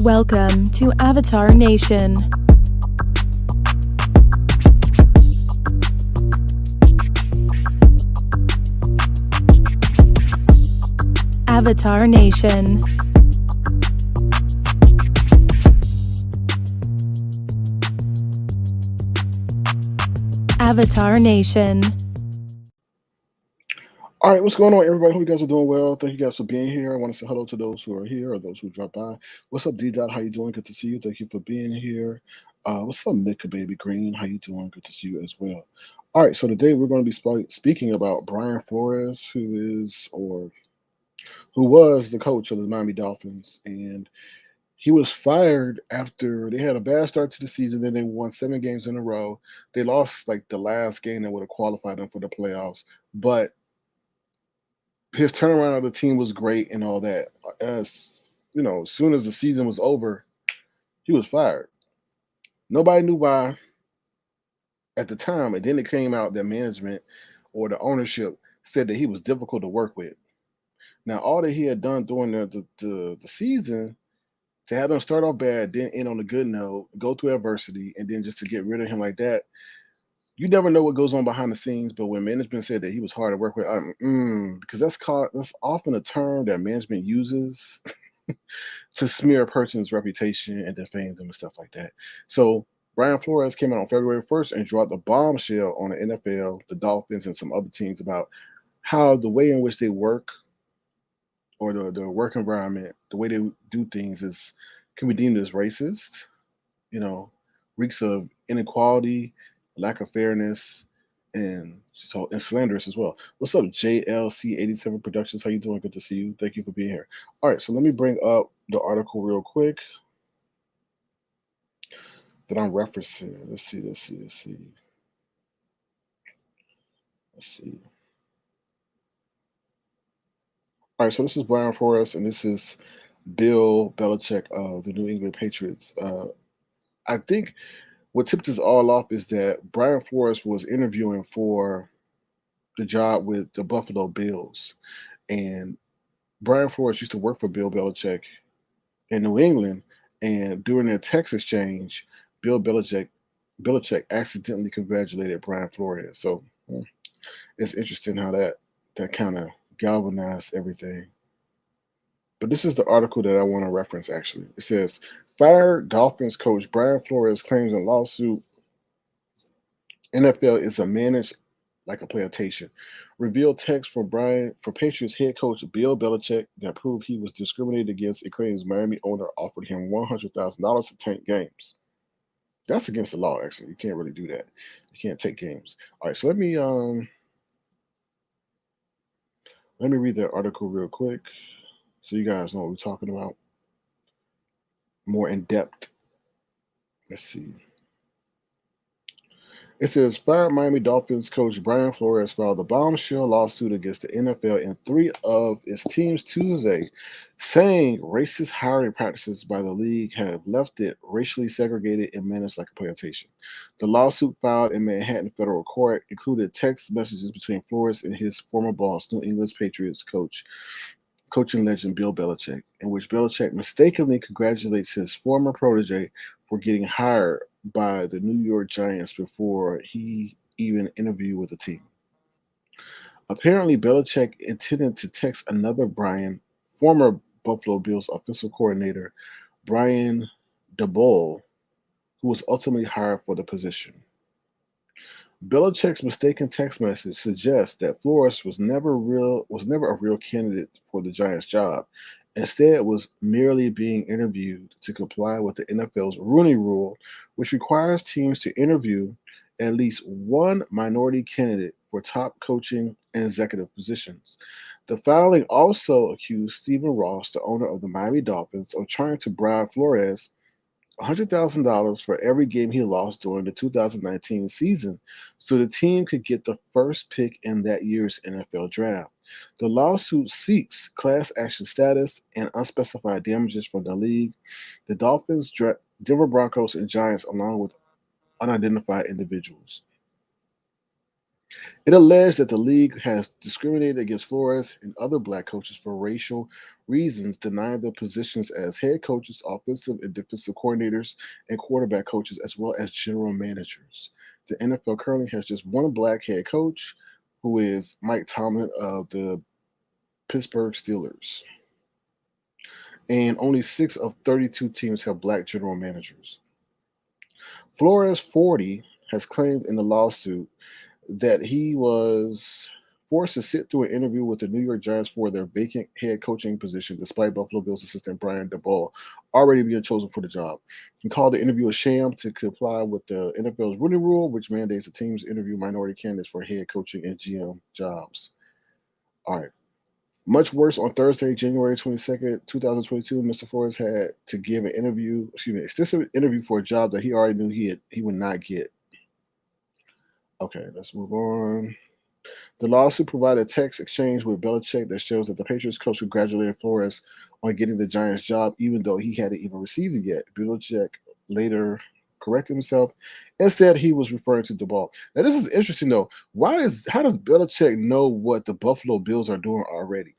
Welcome to Avatar Nation. Avatar Nation. Avatar Nation. All right, what's going on, everybody? Hope you guys are doing well. Thank you guys for being here. I want to say hello to those who are here or those who drop by. What's up, D Dot? How you doing? Good to see you. Thank you for being here. What's up, Mika Baby Green? How you doing? Good to see you as well. All right, so today we're going to be speaking about Brian Flores, who was the coach of the Miami Dolphins, and he was fired after they had a bad start to the season. Then they won 7 games in a row. They lost like the last game that would have qualified them for the playoffs, but his turnaround of the team was great and all that. As you know, as soon as the season was over, he was fired. Nobody knew why at the time, and then it came out that management or the ownership said that he was difficult to work with. Now, all that he had done during the season to have them start off bad, then end on a good note, go through adversity, and then just to get rid of him like that, you never know what goes on behind the scenes. But when management said that he was hard to work with, because that's often a term that management uses to smear a person's reputation and defame them and stuff like that. So Brian Flores came out on February 1st and dropped a bombshell on the NFL, the Dolphins, and some other teams about how the way in which they work or the work environment, the way they do things can be deemed as racist, you know, reeks of inequality, lack of fairness, and slanderous as well. What's up, JLC87 Productions? How you doing? Good to see you. Thank you for being here. All right, so let me bring up the article real quick that I'm referencing. Let's see. All right, so this is Brian Forrest, and this is Bill Belichick of the New England Patriots. I think what tipped us all off is that Brian Flores was interviewing for the job with the Buffalo Bills. And Brian Flores used to work for Bill Belichick in New England. And during their text exchange, Belichick accidentally congratulated Brian Flores. So it's interesting how that kind of galvanized everything. But this is the article that I want to reference actually. It says, fired Dolphins coach Brian Flores claims in lawsuit NFL is a managed like a plantation. Revealed text from Patriots head coach Bill Belichick that proved he was discriminated against. It claims Miami owner offered him $100,000 to tank games. That's against the law, actually. You can't really do that. You can't take games. All right, so let me read that article real quick so you guys know what we're talking about more in depth. Let's see. It says fired Miami Dolphins coach Brian Flores filed a bombshell lawsuit against the NFL and 3 of its teams Tuesday, saying racist hiring practices by the league have left it racially segregated and managed like a plantation. The lawsuit filed in Manhattan federal court included text messages between Flores and his former boss, New England Patriots coaching legend Bill Belichick, in which Belichick mistakenly congratulates his former protege for getting hired by the New York Giants before he even interviewed with the team. Apparently, Belichick intended to text another former Buffalo Bills offensive coordinator, Brian DeBole, who was ultimately hired for the position. Belichick's mistaken text message suggests that Flores was never a real candidate for the Giants job. Instead, was merely being interviewed to comply with the NFL's Rooney Rule, which requires teams to interview at least one minority candidate for top coaching and executive positions. The filing also accused Stephen Ross, the owner of the Miami Dolphins, of trying to bribe Flores $100,000 for every game he lost during the 2019 season so the team could get the first pick in that year's NFL draft. The lawsuit seeks class action status and unspecified damages from the league, the Dolphins, Denver Broncos, and Giants, along with unidentified individuals. It alleged that the league has discriminated against Flores and other black coaches for racial reasons, denying them positions as head coaches, offensive and defensive coordinators, and quarterback coaches, as well as general managers. The NFL currently has just one black head coach, who is Mike Tomlin of the Pittsburgh Steelers. And only 6 of 32 teams have black general managers. Flores, 40, has claimed in the lawsuit that he was forced to sit through an interview with the New York Giants for their vacant head coaching position, despite Buffalo Bills assistant Brian DeBall already being chosen for the job. He called the interview a sham to comply with the NFL's ruling rule, which mandates the teams interview minority candidates for head coaching and GM jobs. All right. Much worse, on Thursday, January 22nd, 2022, Mr. Flores had to give extensive interview for a job that he already knew he would not get. Okay, let's move on. The lawsuit provided a text exchange with Belichick that shows that the Patriots coach congratulated Flores on getting the Giants job, even though he hadn't even received it yet. Belichick later corrected himself and said he was referring to the ball. Now, this is interesting though. How does Belichick know what the Buffalo Bills are doing already?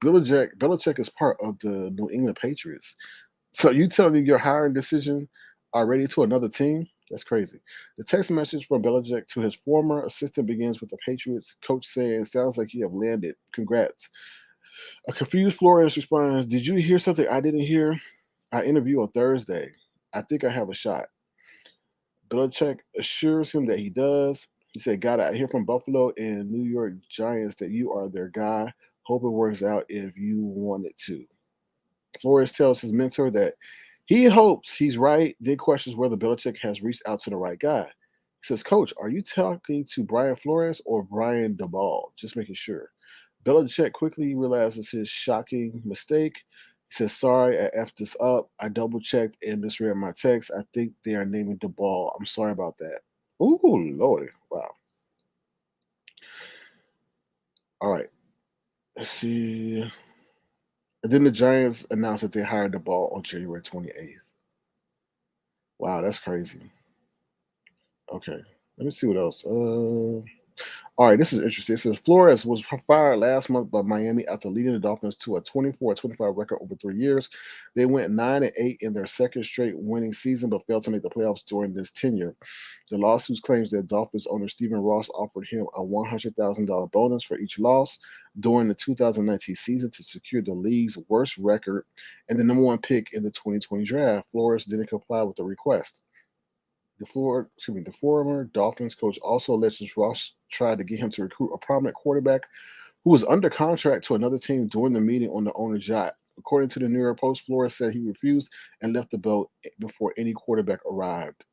Belichick is part of the New England Patriots. So you telling me your hiring decision already to another team? That's crazy. The text message from Belichick to his former assistant begins with the Patriots coach saying, "Sounds like you have landed. Congrats." A confused Flores responds, "Did you hear something I didn't hear? I interview on Thursday. I think I have a shot." Belichick assures him that he does. He said, "Got it. I hear from Buffalo and New York Giants that you are their guy. Hope it works out if you want it to." Flores tells his mentor that he hopes he's right, then questions whether Belichick has reached out to the right guy. He says, "Coach, are you talking to Brian Flores or Brian DeBall? Just making sure." Belichick quickly realizes his shocking mistake. He says, "Sorry, I effed this up. I double checked and misread my text. I think they are naming DeBall. I'm sorry about that." Ooh, Lordy. Wow. All right. Let's see. And then the Giants announced that they hired DeBall on January 28th. Wow, that's crazy. Okay. Let me see what else. All right, this is interesting. It says Flores was fired last month by Miami after leading the Dolphins to a 24-25 record over 3 years. They went 9-8 in their second straight winning season, but failed to make the playoffs during this tenure. The lawsuit claims that Dolphins owner Stephen Ross offered him a $100,000 bonus for each loss during the 2019 season to secure the league's worst record and the number one pick in the 2020 draft. Flores didn't comply with the request. The former Dolphins coach also alleges Ross tried to get him to recruit a prominent quarterback who was under contract to another team during the meeting on the owner's yacht. According to the New York Post, Flores said he refused and left the boat before any quarterback arrived.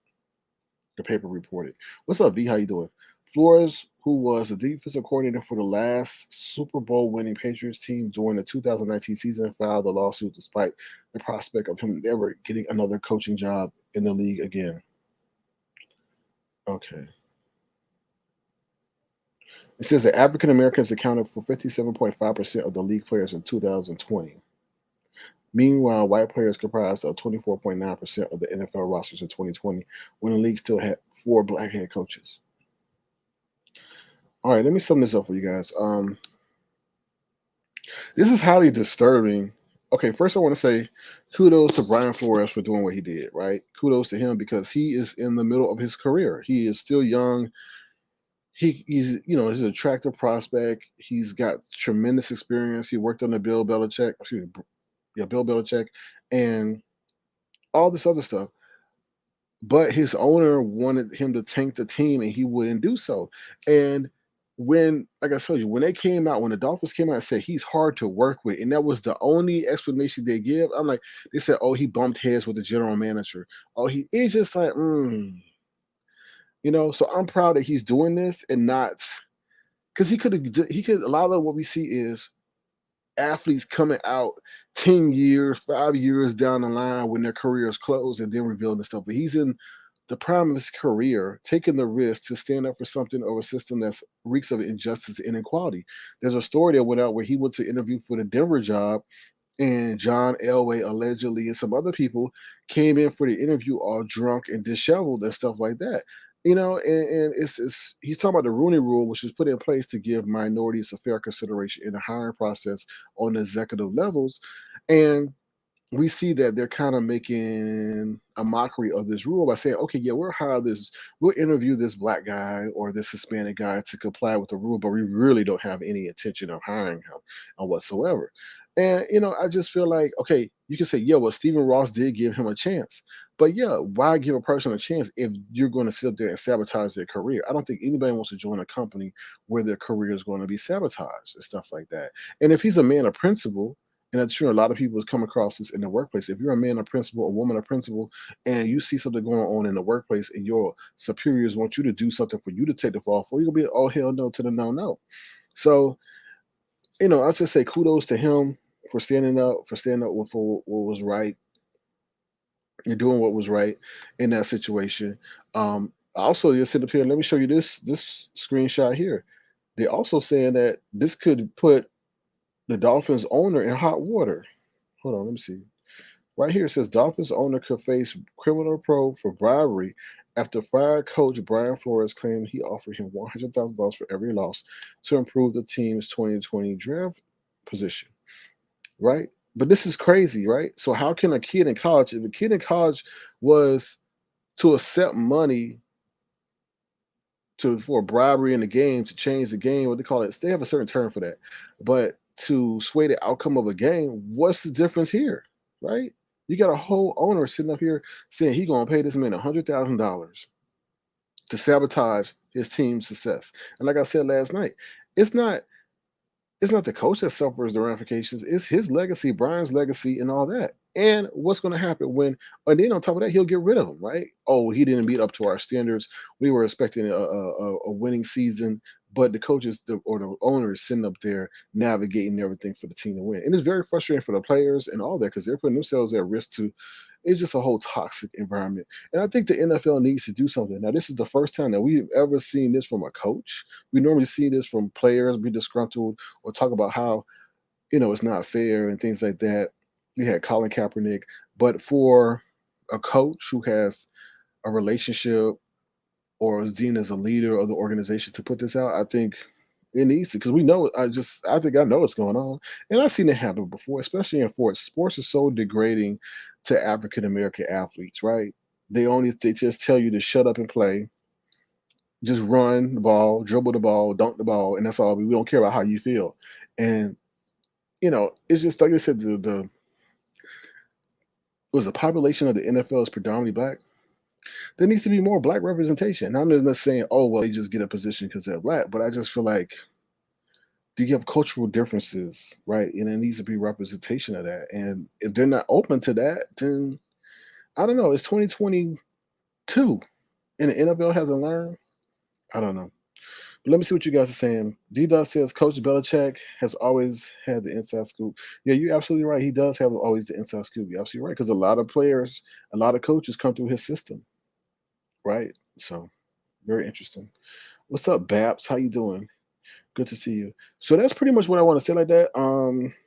The paper reported. What's up, V? How you doing? Flores, who was the defensive coordinator for the last Super Bowl winning Patriots team during the 2019 season, filed the lawsuit despite the prospect of him never getting another coaching job in the league again. Okay. It says that African Americans accounted for 57.5% of the league players in 2020. Meanwhile, white players comprised of 24.9% of the NFL rosters in 2020, when the league still had four black head coaches. All right, let me sum this up for you guys. This is highly disturbing. Okay, first I want to say kudos to Brian Flores for doing what he did, right? Kudos to him because he is in the middle of his career. He is still young. He's an attractive prospect. He's got tremendous experience. He worked on the Bill Belichick, and all this other stuff. But his owner wanted him to tank the team, and he wouldn't do so. And like I told you, when the Dolphins came out and said he's hard to work with, and that was the only explanation they give. I'm like, they said, "Oh, he bumped heads with the general manager." Oh, it's just like, So I'm proud that he's doing this and not because he could. A lot of what we see is athletes coming out 10 years, 5 years down the line when their career is closed and then revealing the stuff. But he's in the prime of his career, taking the risk to stand up for something or a system that's reeks of injustice and inequality. There's a story that went out where he went to interview for the Denver job, and John Elway allegedly and some other people came in for the interview all drunk and disheveled and stuff like that. And it's he's talking about the Rooney Rule, which was put in place to give minorities a fair consideration in the hiring process on executive levels, and we see that they're kind of making a mockery of this rule by saying, okay, yeah, we'll interview this black guy or this Hispanic guy to comply with the rule, but we really don't have any intention of hiring him whatsoever. And I just feel like, okay, you can say, yeah, well, Stephen Ross did give him a chance. But yeah, why give a person a chance if you're going to sit up there and sabotage their career? I don't think anybody wants to join a company where their career is going to be sabotaged and stuff like that. And if he's a man of principle, and I'm sure a lot of people come across this in the workplace. If you're a man of principle, a woman of principle, and you see something going on in the workplace and your superiors want you to do something for you to take the fall for, you'll be, oh, hell no to the no, no. So, I just say kudos to him for standing up for what was right and doing what was right in that situation. Also, you sit up here, let me show you this screenshot here. They're also saying that this could put the Dolphins owner in hot water. Hold on, let me see. Right here it says Dolphins owner could face criminal probe for bribery after fired coach Brian Flores claimed he offered him $100,000 for every loss to improve the team's 2020 draft position. Right? But this is crazy, right? So how can a kid in college, if a kid in college was to accept money for bribery in the game to change the game, what they call it, they have a certain term for that. But to sway the outcome of a game, what's the difference here? Right? You got a whole owner sitting up here saying he gonna pay this man $100,000 to sabotage his team's success. And like I said last night, it's not it's not the coach that suffers the ramifications. It's his legacy, Brian's legacy, and all that. And what's going to happen and then on top of that, he'll get rid of him, right? Oh, he didn't meet up to our standards. We were expecting a winning season, but the coaches or the owner is sitting up there navigating everything for the team to win. And it's very frustrating for the players and all that because they're putting themselves at risk to. It's just a whole toxic environment. And I think the NFL needs to do something. Now, this is the first time that we've ever seen this from a coach. We normally see this from players be disgruntled or talk about how it's not fair and things like that. You had Colin Kaepernick, but for a coach who has a relationship or is deemed as a leader of the organization to put this out, I think it needs to because we know. I think I know what's going on, and I've seen it happen before, especially in sports. Sports is so degrading to African American athletes, right? They just tell you to shut up and play, just run the ball, dribble the ball, dunk the ball, and that's all. We don't care about how you feel, and it's just like I said, the was the population of the NFL is predominantly black. There needs to be more black representation. I'm just not saying, oh well, they just get a position because they're black, but I just feel like do you have cultural differences, right? And there needs to be representation of that. And if they're not open to that, then I don't know. It's 2022, and the NFL hasn't learned. I don't know. But let me see what you guys are saying. D Dot says Coach Belichick has always had the inside scoop. Yeah, you're absolutely right. He does have always the inside scoop. You're absolutely right. Because a lot of players, a lot of coaches come through his system, right? So very interesting. What's up, Babs? How you doing? Good to see you. So that's pretty much what I want to say like that.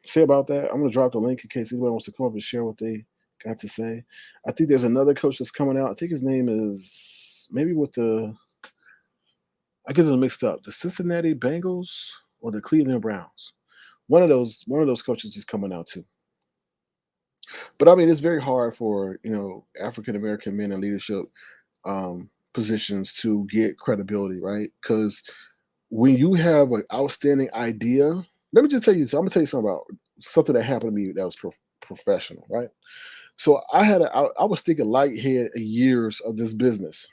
Say about that. I'm gonna drop the link in case anybody wants to come up and share what they got to say. I think there's another coach that's coming out. I think his name is maybe with the I get them mixed up. The Cincinnati Bengals or the Cleveland Browns. One of those coaches is coming out too. But I mean, it's very hard for African American men in leadership positions to get credibility, right? Because when you have an outstanding idea, let me just tell you. So I'm gonna tell you something about something that happened to me that was professional, right? So I was thinking lighthead years of this business.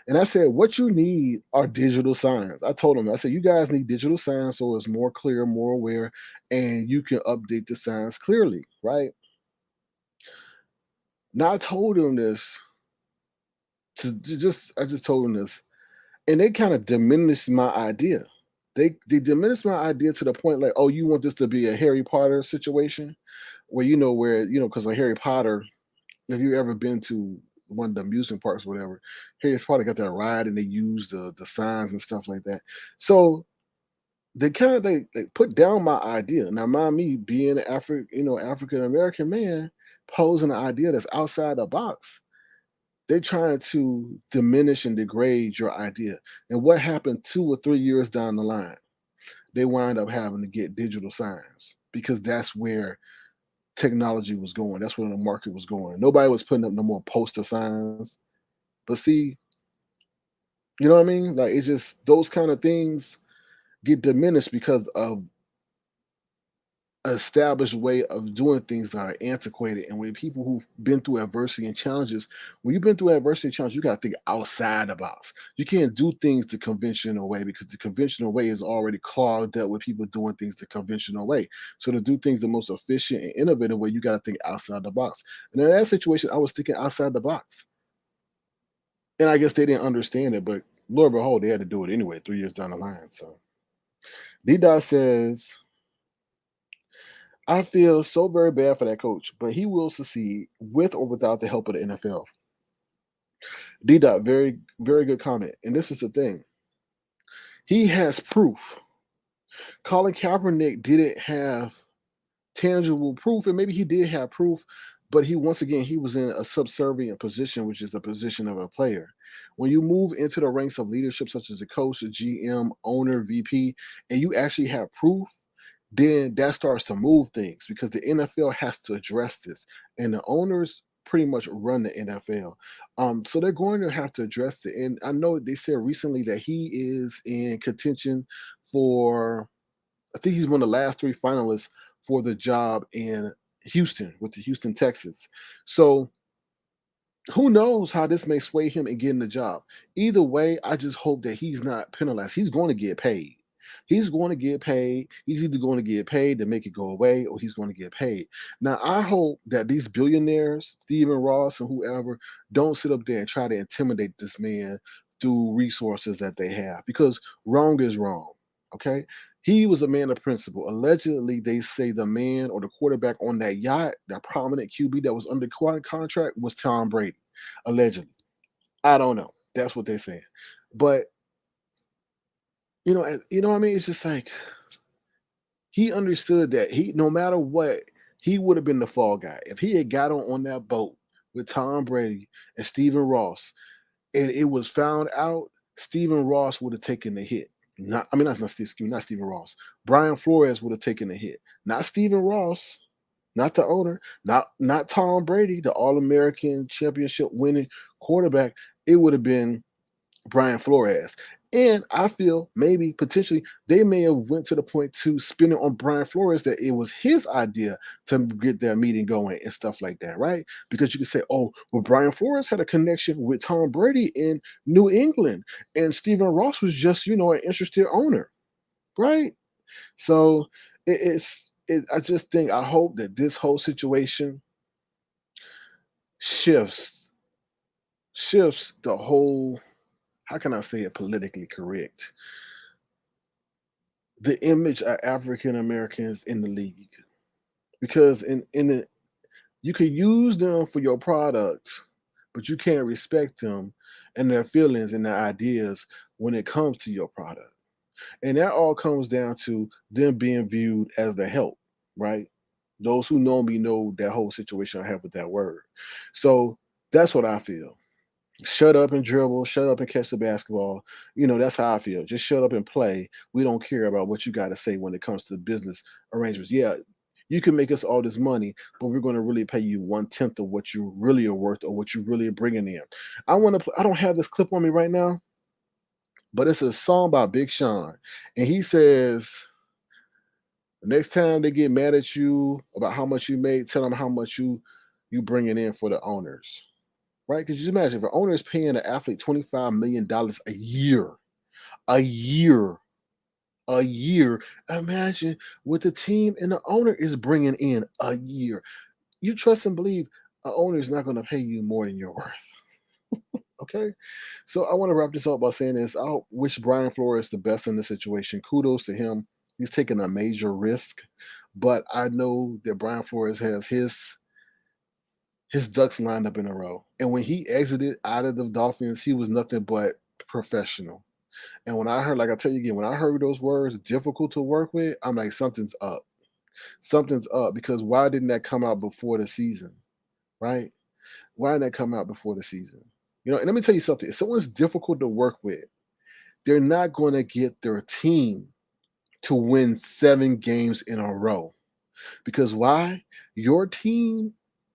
And I said, what you need are digital signs. I told them, I said, you guys need digital signs so it's more clear, more aware, and you can update the signs clearly, right? Now I told them this I just told them this, and they kind of diminished my idea. They diminished my idea to the point like, oh, you want this to be a Harry Potter situation where because of Harry Potter, if you ever been to one of the amusement parks or whatever, Harry Potter got that ride and they use the signs and stuff like that. So they put down my idea. Now, mind me being African American man posing an idea that's outside the box. They're trying to diminish and degrade your idea. And what happened 2 or 3 years down the line? They wind up having to get digital signs because that's where technology was going. That's where the market was going. Nobody was putting up no more poster signs. But see, you know what I mean? Like it's just those kind of things get diminished because of established way of doing things that are antiquated. And when people who've been through adversity and challenges, when you've been through adversity and challenges, you got to think outside the box. You can't do things the conventional way because the conventional way is already clogged up with people doing things the conventional way. So to do things the most efficient and innovative way, you got to think outside the box. And in that situation, I was thinking outside the box. And I guess they didn't understand it, but Lord behold, they had to do it anyway 3 years down the line. So D Dot says, I feel so very bad for that coach, but he will succeed with or without the help of the NFL. D Dot, very, very good comment. And this is the thing. He has proof. Colin Kaepernick didn't have tangible proof, and maybe he did have proof, but he once again he was in a subservient position, which is the position of a player. When you move into the ranks of leadership, such as a coach, a GM, owner, VP, and you actually have proof, then that starts to move things because the NFL has to address this, and the owners pretty much run the NFL. So they're going to have to address it. And I know they said recently that he is in contention for I think he's one of the last three finalists for the job in Houston with the Houston Texans. So who knows how this may sway him in getting the job. Either way, I just hope that he's not penalized. He's going to get paid. He's going to get paid. He's either going to get paid to make it go away or he's going to get paid. Now, I hope that these billionaires, Stephen Ross and whoever, don't sit up there and try to intimidate this man through resources that they have because wrong is wrong. Okay. He was a man of principle. Allegedly, they say the man or the quarterback on that yacht, that prominent QB that was under contract, was Tom Brady. Allegedly. I don't know. That's what they're saying. But you know what I mean? It's just like he understood that he no matter what, he would have been the fall guy. If he had got on that boat with Tom Brady and Stephen Ross, and it was found out, Stephen Ross would have taken the hit. Not, I mean, not Stephen Ross. Brian Flores would have taken the hit. Not Stephen Ross, not the owner, not Tom Brady, the All American championship winning quarterback. It would have been Brian Flores. And I feel maybe potentially they may have went to the point to spinning on Brian Flores that it was his idea to get their meeting going and stuff like that, right? Because you could say, oh, well, Brian Flores had a connection with Tom Brady in New England, and Stephen Ross was just, an interested owner, right? So I just think I hope that this whole situation shifts the whole, how can I say it politically correct, the image of African Americans in the league, because you can use them for your product, but you can't respect them and their feelings and their ideas when it comes to your product. And that all comes down to them being viewed as the help, right? Those who know me know that whole situation I have with that word. So that's what I feel. Shut up and dribble, shut up and catch the basketball. That's how I feel. Just shut up and play. We don't care about what you got to say when it comes to business arrangements. Yeah, you can make us all this money, but we're going to really pay you 1/10 of what you really are worth or what you really are bringing in. I don't have this clip on me right now, but it's a song by Big Sean. And he says, the next time they get mad at you about how much you made, tell them how much you bringing in for the owners. Right? Because just imagine if an owner is paying an athlete $25 million a year, a year, a year. Imagine what the team and the owner is bringing in a year. You trust and believe an owner is not going to pay you more than you're worth. Okay. So I want to wrap this up by saying this. I wish Brian Flores the best in this situation. Kudos to him. He's taking a major risk, but I know that Brian Flores has his ducks lined up in a row. And when he exited out of the Dolphins, he was nothing but professional. And when I heard, like I tell you again, when I heard those words, difficult to work with, I'm like, something's up. Something's up because why didn't that come out before the season? Right? Why didn't that come out before the season? And let me tell you something. If someone's difficult to work with, they're not going to get their team to win 7 games in a row. Because why? Your team,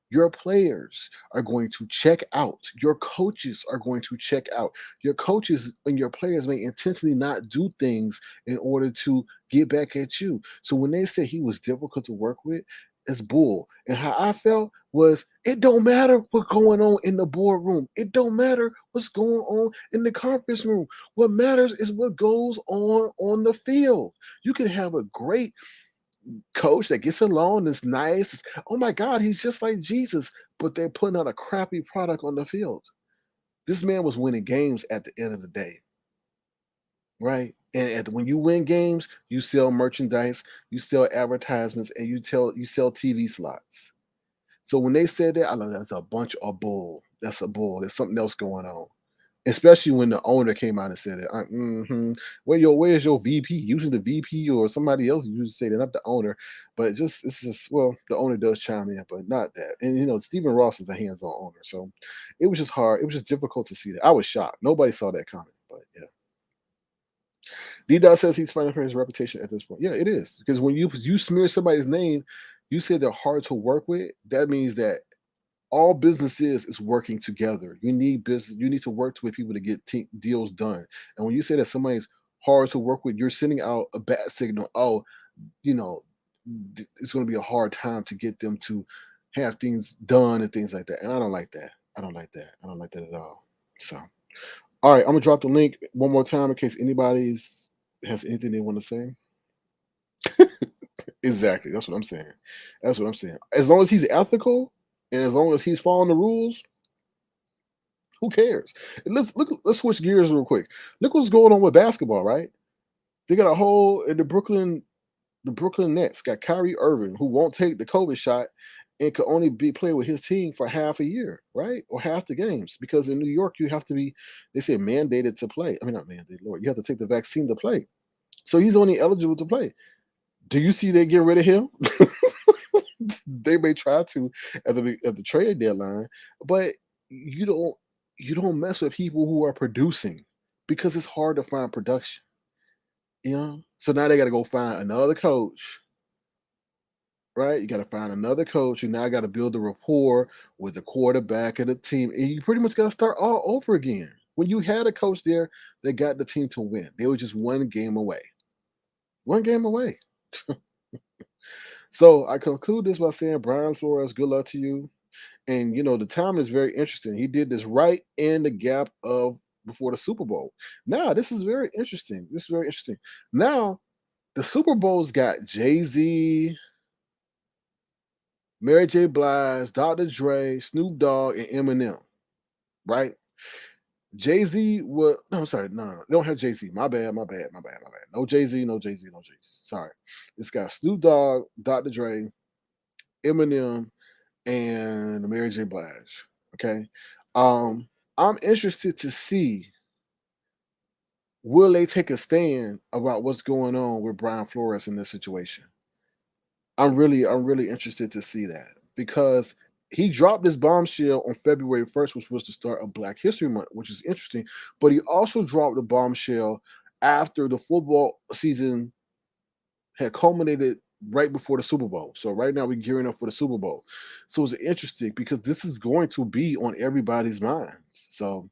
your players are going to check out. Your coaches are going to check out. Your coaches and your players may intentionally not do things in order to get back at you. So when they say he was difficult to work with, it's bull. And how I felt was it don't matter what's going on in the boardroom. It don't matter what's going on in the conference room. What matters is what goes on the field. You can have a great coach that gets along, is nice. Oh my God, he's just like Jesus, but they're putting out a crappy product on the field. This man was winning games at the end of the day, right? And when you win games, you sell merchandise, you sell advertisements, and you sell TV slots. So when they said that, I know that's a bunch of bull. That's a bull. There's something else going on. Especially when the owner came out and said it. Where's your VP? Usually the VP or somebody else usually say that, not the owner. But it's just well, the owner does chime in, but not that. And Stephen Ross is a hands-on owner, so it was just hard. It was just difficult to see that. I was shocked. Nobody saw that coming. But yeah, D Dot says he's fighting for his reputation at this point. Yeah, it is because when you smear somebody's name, you say they're hard to work with. That means that all business is working together. You need business. You need to work with people to get deals done. And when you say that somebody's hard to work with, you're sending out a bad signal. Oh, you know, it's going to be a hard time to get them to have things done and things like that. And I don't like that. I don't like that. I don't like that at all. So, all right, I'm gonna drop the link one more time in case anybody's has anything they want to say. Exactly. That's what I'm saying. That's what I'm saying. As long as he's ethical and as long as he's following the rules, who cares? And let's switch gears real quick. Look what's going on with basketball, right? They got a whole in the Brooklyn Nets got Kyrie Irving who won't take the COVID shot and could only be playing with his team for half a year, right? Or half the games. Because in New York you have to be, they say mandated to play. I mean not mandated, Lord. You have to take the vaccine to play. So he's only eligible to play. Do you see they get rid of him? They may try to at the trade deadline, but you don't you don't mess with people who are producing because it's hard to find production. So now they got to go find another coach, right? You got to find another coach. You now got to build a rapport with the quarterback and the team, and you pretty much got to start all over again. When you had a coach there that got the team to win, they were just one game away. One game away. So I conclude this by saying, Brian Flores, good luck to you. And the time is very interesting. He did this right in the gap of before the Super Bowl. Now, this is very interesting. This is very interesting. Now, the Super Bowl's got Jay-Z, Mary J. Blige, Dr. Dre, Snoop Dogg, and Eminem, right? Jay-Z was no, I'm sorry, no. They don't have Jay-Z. My bad, my bad, my bad, my bad. No Jay-Z, no Jay-Z, no Jay-Z. Sorry. It's got Snoop Dogg, Dr. Dre, Eminem, and Mary J. Blige. Okay. Um, I'm interested to see will they take a stand about what's going on with Brian Flores in this situation. I'm really interested to see that because he dropped this bombshell on February 1st, which was the start of Black History Month, which is interesting. But he also dropped the bombshell after the football season had culminated right before the Super Bowl. So right now we're gearing up for the Super Bowl. So it's interesting because this is going to be on everybody's minds. So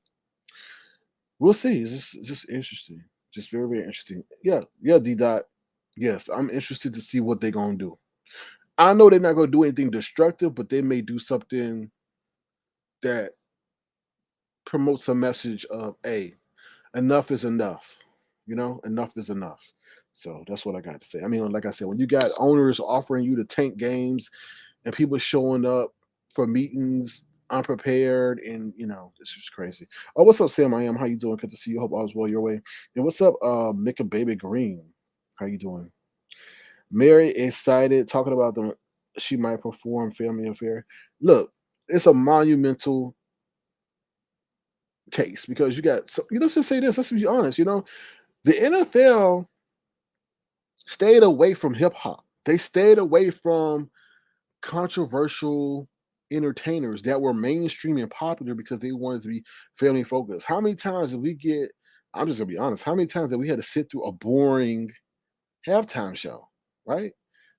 we'll see. It's just interesting. Just very, very interesting. Yeah, yeah, D dot. Yes, I'm interested to see what they're gonna do. I know they're not gonna do anything destructive, but they may do something that promotes a message of hey, enough is enough. Enough is enough. So that's what I got to say. I mean, like I said, when you got owners offering you to tank games and people showing up for meetings unprepared, and it's just crazy. Oh, what's up, Sam? I am. How you doing? Good to see you. Hope all is well your way. And what's up, Mika Baby Green? How you doing? Mary excited talking about the she might perform Family Affair. Look, it's a monumental case because you got. So, let's just say this. Let's be honest. The NFL stayed away from hip hop. They stayed away from controversial. entertainers that were mainstream and popular because they wanted to be family focused. How many times did we get? I'm just gonna be honest. How many times did we had to sit through a boring halftime show? Right?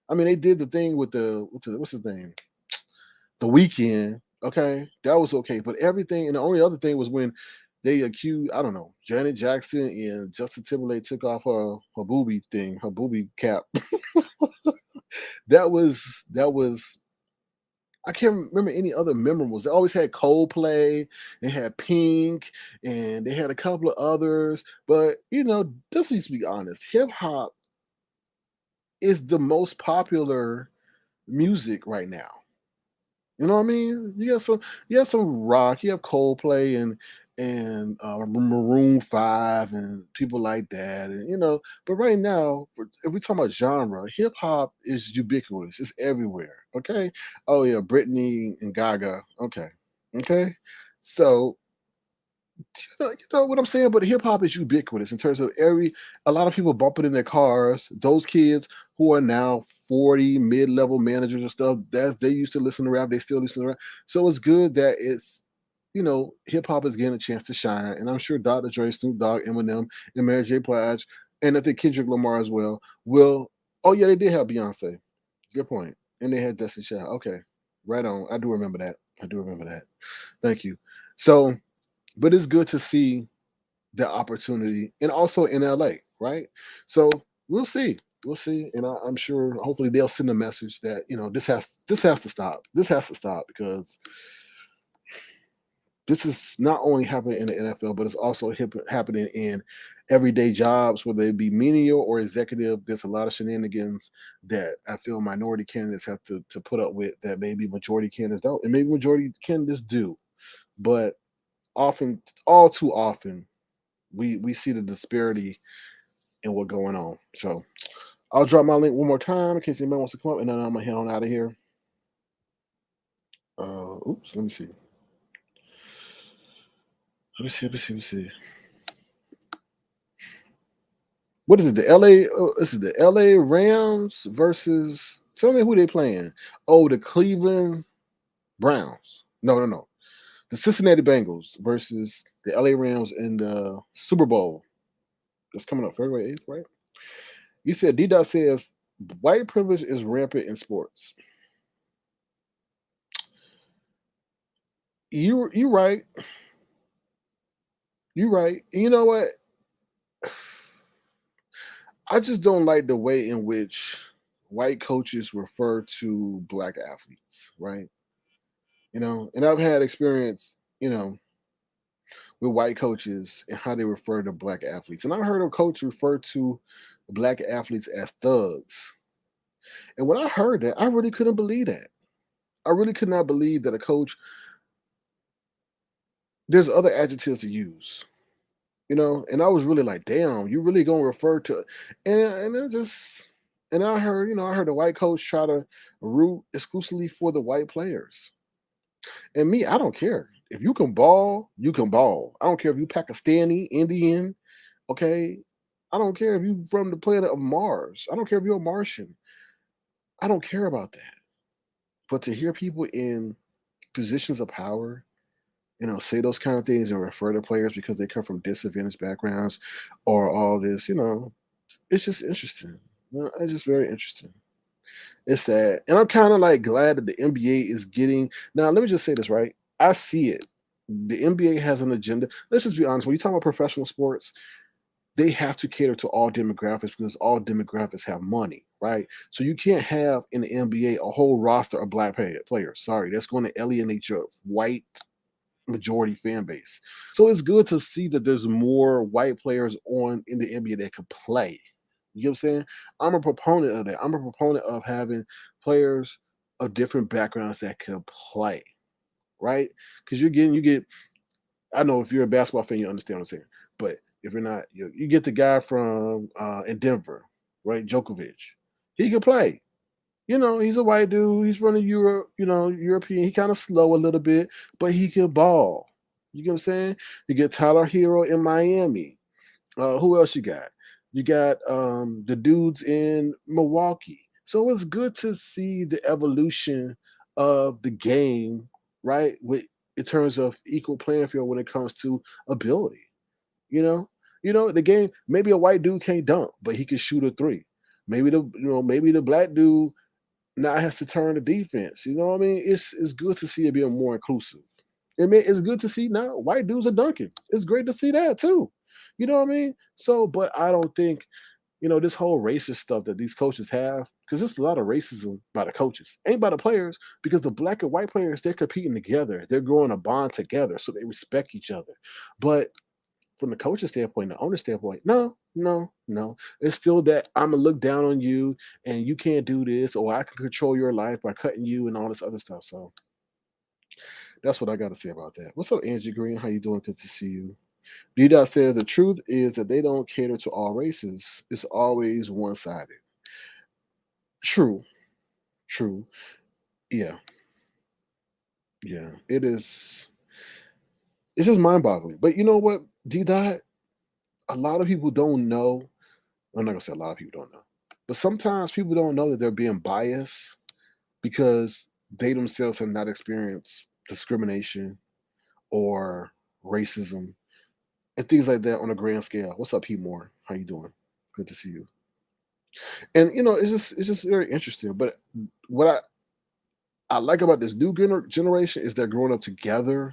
I mean, they did the thing with the what's his name, the weekend. Okay, that was okay, but everything and the only other thing was when they accused, I don't know, Janet Jackson and Justin Timberlake took off her booby thing, her booby cap. That was I can't remember any other memorables. They always had Coldplay, they had Pink, and they had a couple of others. But let's just be honest, hip hop is the most popular music right now. You know what I mean? You got some rock, you have Coldplay and Maroon 5 and people like that, and But right now, if we talk about genre, hip hop is ubiquitous. It's everywhere. Okay. Oh yeah, Britney and Gaga. Okay. Okay. So you know what I'm saying? But hip hop is ubiquitous in terms of a lot of people bump it in their cars. Those kids who are now 40 mid-level managers and stuff, they used to listen to rap, they still listen to rap. So it's good that hip hop is getting a chance to shine. And I'm sure Dr. Dre, Snoop Dogg, Eminem, and Mary J. Blige, and I think Kendrick Lamar as well, will. Oh yeah, they did have Beyonce. Good point. And they had Destiny Child. Okay. Right on. I do remember that. I do remember that. Thank you. So, but it's good to see the opportunity, and also in LA, right? So we'll see, and I'm sure hopefully they'll send a message that this has to stop. This has to stop because this is not only happening in the NFL, but it's also happening in everyday jobs, whether it be menial or executive. There's a lot of shenanigans that I feel minority candidates have to put up with that maybe majority candidates don't, and maybe majority candidates do. But often, all too often, we see the disparity in what's going on. So I'll drop my link one more time in case anybody wants to come up, and then I'm gonna head on out of here. Oops, let me see. Let me see. What is it? The LA? This is the LA Rams versus. Tell me who they playing. Oh, the Cleveland Browns. No. The Cincinnati Bengals versus the LA Rams in the Super Bowl. That's coming up February 8th, right? You said D. Dot says white privilege is rampant in sports. You right. You right. And you know what? I just don't like the way in which white coaches refer to black athletes, right? And I've had experience, with white coaches and how they refer to black athletes. And I heard a coach refer to black athletes as thugs. And when I heard that, I really couldn't believe that. I really could not believe that a coach, there's other adjectives to use, and I was really like, damn, you really gonna refer to, and it just, and I heard the white coach try to root exclusively for the white players. And me, I don't care. If you can ball, you can ball. I don't care if you Pakistani, Indian, okay? I don't care if you from the planet of Mars. I don't care if you're a Martian. I don't care about that. But to hear people in positions of power, say those kind of things and refer to players because they come from disadvantaged backgrounds or all this, it's just interesting. It's just very interesting. It's sad. And I'm kind of like glad that the NBA is getting. Now, let me just say this, right? I see it. The NBA has an agenda. Let's just be honest. When you talk about professional sports, they have to cater to all demographics because all demographics have money, right? So you can't have in the NBA a whole roster of black players. Sorry, that's going to alienate your white majority fan base. So it's good to see that there's more white players on in the NBA that could play. You know what I'm saying? I'm a proponent of that. I'm a proponent of having players of different backgrounds that can play, right? Because you get. I know if you're a basketball fan, you understand what I'm saying. But if you're not, you get the guy from in Denver, right? Djokovic. He can play. He's a white dude. He's running Europe, European. He kind of slow a little bit, but he can ball. You get what I'm saying? You get Tyler Hero in Miami. Who else you got? You got the dudes in Milwaukee. So it's good to see the evolution of the game, right? With in terms of equal playing field when it comes to ability. You know, the game. Maybe a white dude can't dunk, but he can shoot a three. Maybe the black dude now has to turn the defense. You know what I mean? It's good to see it being more inclusive. It's good to see now white dudes are dunking. It's great to see that too. You know what I mean? So, but I don't think this whole racist stuff that these coaches have, because there's a lot of racism by the coaches, ain't by the players, because the black and white players, they're competing together. They're growing a bond together, so they respect each other. But from the coach's standpoint, the owner's standpoint, no, no, no. It's still that I'm gonna look down on you and you can't do this, or I can control your life by cutting you and all this other stuff. So that's what I got to say about that. What's up, Angie Green? How you doing? Good to see you. D Dot says the truth is that they don't cater to all races. It's always one sided. True, true. Yeah, yeah. It is. It's just mind boggling. But you know what, D Dot? A lot of people don't know. I'm not gonna say a lot of people don't know, but sometimes people don't know that they're being biased because they themselves have not experienced discrimination or racism and things like that on a grand scale. What's up, Pete Moore? How you doing? Good to see you. And it's just very interesting. But what I like about this new generation is they're growing up together.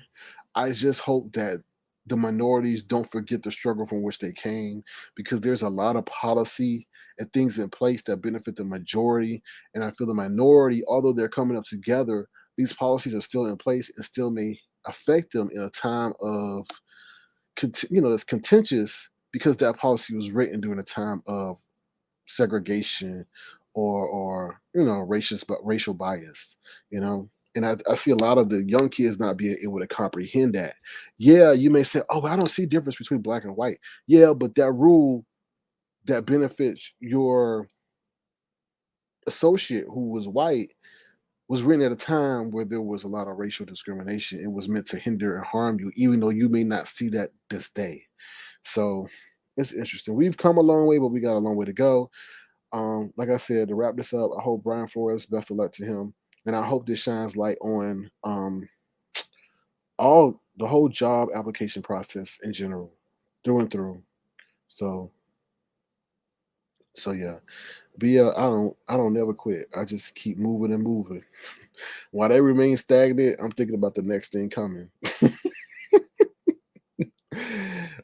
I just hope that the minorities don't forget the struggle from which they came, because there's a lot of policy and things in place that benefit the majority. And I feel the minority, although they're coming up together, these policies are still in place and still may affect them in a time of, that's contentious, because that policy was written during a time of segregation or racial bias. you know and I see a lot of the young kids not being able to comprehend that. Yeah, you may say, oh, I don't see difference between black and white. Yeah, but that rule that benefits your associate who was white was written at a time where there was a lot of racial discrimination. It was meant to hinder and harm you, even though you may not see that this day. So it's interesting. We've come a long way, but we got a long way to go. Like I said, to wrap this up, I hope Brian Flores, best of luck to him. And I hope this shines light on all the whole job application process in general, through and through. So yeah. But yeah, I don't never quit. I just keep moving and moving. While they remain stagnant, I'm thinking about the next thing coming.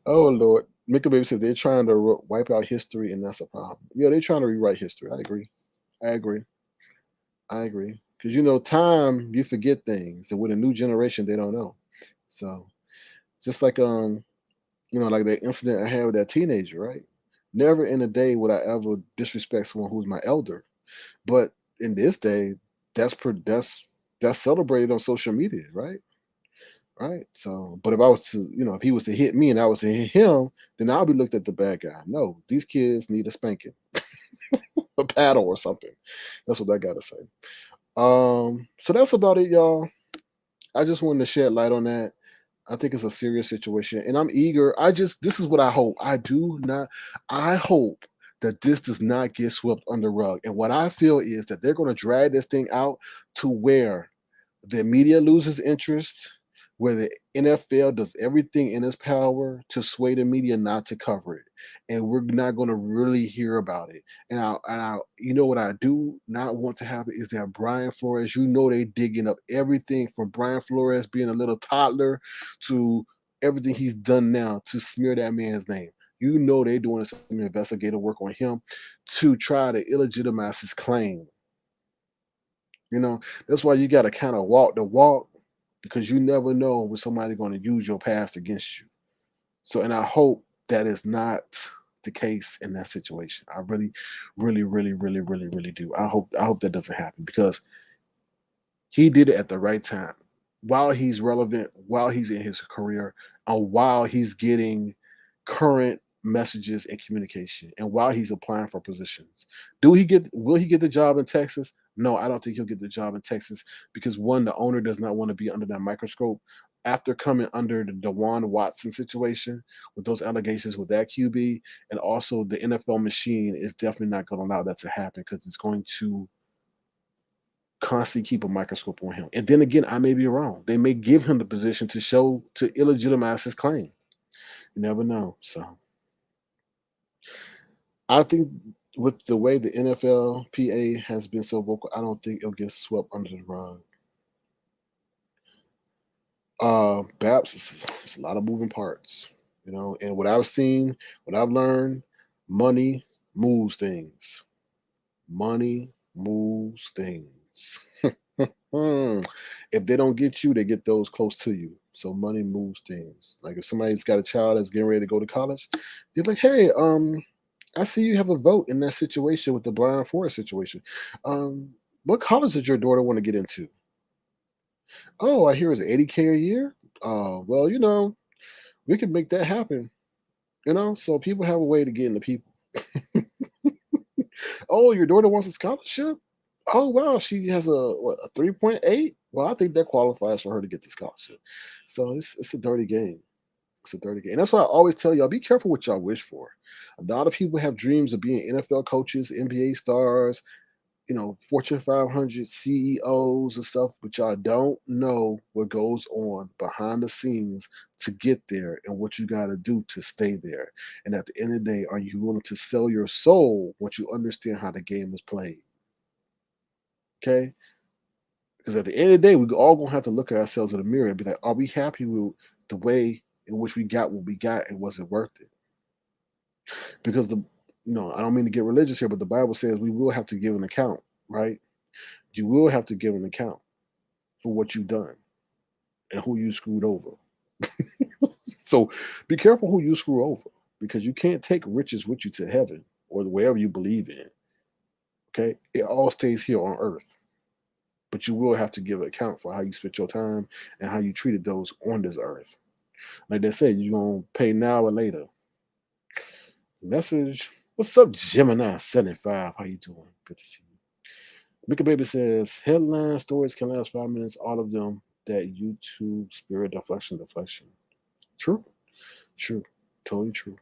Oh Lord. Mika Baby said they're trying to wipe out history, and that's a problem. Yeah, they're trying to rewrite history. I agree. I agree. I agree. Because time, you forget things, and with a new generation, they don't know. So just like like that incident I had with that teenager, right? Never in a day would I ever disrespect someone who's my elder. But in this day, that's celebrated on social media, right? Right. So, but if I was to, if he was to hit me and I was to hit him, then I'll be looked at the bad guy. No, these kids need a spanking, a paddle or something. That's what I gotta say. So that's about it, y'all. I just wanted to shed light on that. I think it's a serious situation, and I'm eager. This is what I hope. I hope that this does not get swept under the rug. And what I feel is that they're going to drag this thing out to where the media loses interest, where the NFL does everything in its power to sway the media not to cover it, and we're not going to really hear about it. And what I do not want to happen is that Brian Flores, they digging up everything from Brian Flores being a little toddler to everything he's done now to smear that man's name. They're doing some investigative work on him to try to illegitimize his claim. That's why you got to kind of walk the walk, because you never know when somebody's going to use your past against you. So, and I hope that is not the case in that situation. I really, really, really, really, really, really do. I hope that doesn't happen, because he did it at the right time, while he's relevant, while he's in his career, and while he's getting current messages and communication, and while he's applying for positions. Will he get the job in Texas? No, I don't think he'll get the job in Texas, because one, the owner does not want to be under that microscope after coming under the Dewan Watson situation with those allegations with that QB. And also the NFL machine is definitely not going to allow that to happen, because it's going to constantly keep a microscope on him. And then again, I may be wrong. They may give him the position to illegitimize his claim. You never know. So I think with the way the NFLPA has been so vocal, I don't think it'll get swept under the rug. BAPS is it's a lot of moving parts, and what I've seen, what I've learned, money moves things. Money moves things. If they don't get you, they get those close to you. So money moves things. Like if somebody's got a child that's getting ready to go to college, they're like, "Hey, I see you have a vote in that situation with the Brian Flores situation. Um, what college does your daughter want to get into? Oh, I hear it's 80K a year. Well, we can make that happen. So people have a way to get into people. Oh, your daughter wants a scholarship. Oh wow, she has a 3.8. Well, I think that qualifies for her to get the scholarship. So it's a dirty game. It's a dirty game. And that's why I always tell y'all, be careful what y'all wish for. A lot of people have dreams of being NFL coaches, NBA stars, Fortune 500 CEOs and stuff, but y'all don't know what goes on behind the scenes to get there and what you got to do to stay there. And at the end of the day, are you willing to sell your soul once you understand how the game is played? Okay? Because at the end of the day, we all gonna have to look at ourselves in the mirror and be like, are we happy with the way in which we got what we got, and was it worth it? Because I don't mean to get religious here, but the Bible says we will have to give an account, right? You will have to give an account for what you've done and who you screwed over. So be careful who you screw over, because you can't take riches with you to heaven or wherever you believe in. Okay? It all stays here on earth. But you will have to give an account for how you spent your time and how you treated those on this earth. Like they said, you're going to pay now or later. Message. What's up, Gemini 75? How you doing? Good to see you. Mika Baby says, headline stories can last 5 minutes. All of them that YouTube spirit deflection. True. True. Totally true.